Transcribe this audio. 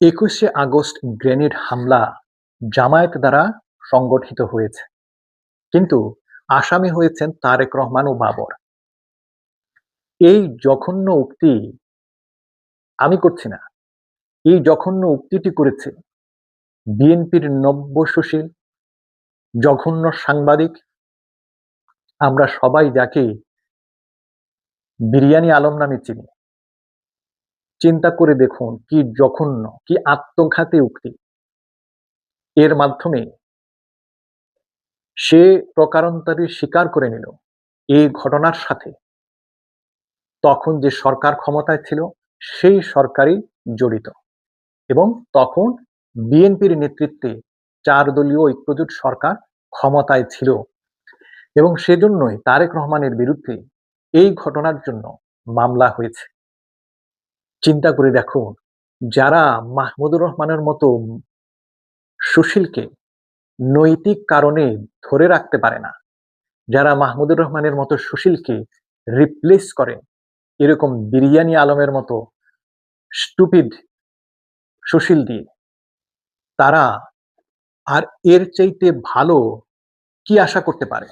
২১শে August grenade হামলা জামায়াত দ্বারা সংগঠিত হয়েছে। কিন্তু আসামি হয়েছেন তারেক রহমান ও বাবর। এই জঘন্য উক্তি আমি করছি না। এই জঘন্য উক্তিটি করেছে বিএনপির নব্য সুশীল, জঘন্য সাংবাদিক, আমরা সবাই যাকে বিরিয়ানি আলম নামে চিনি। চিন্তা করে দেখুন কি জঘন্য, কি আত্মঘাতী উক্তি। এর মাধ্যমে সে প্রকারান্তরে স্বীকার করে নিল এই ঘটনার সাথে তখন যে সরকার ক্ষমতায় ছিল সেই সরকারই জড়িত এবং তখন বিএনপির নেতৃত্বে ৪ দলীয় ঐক্যজোট সরকার ক্ষমতায় ছিল এবং সেজন্যই তারেক রহমানের বিরুদ্ধে এই ঘটনার জন্য মামলা হয়েছে। চিন্তা করে দেখুন, যারা মাহমুদুর রহমানের মতো সুশীলকে নৈতিক কারণে ধরে রাখতে পারে না, যারা মাহমুদুর রহমানের মতো সুশীলকে রিপ্লেস করে এরকম বিরিয়ানি আলমের মতো স্টুপিড সুশীল দিয়ে, তারা আর এর চাইতে ভালো কি আশা করতে পারে?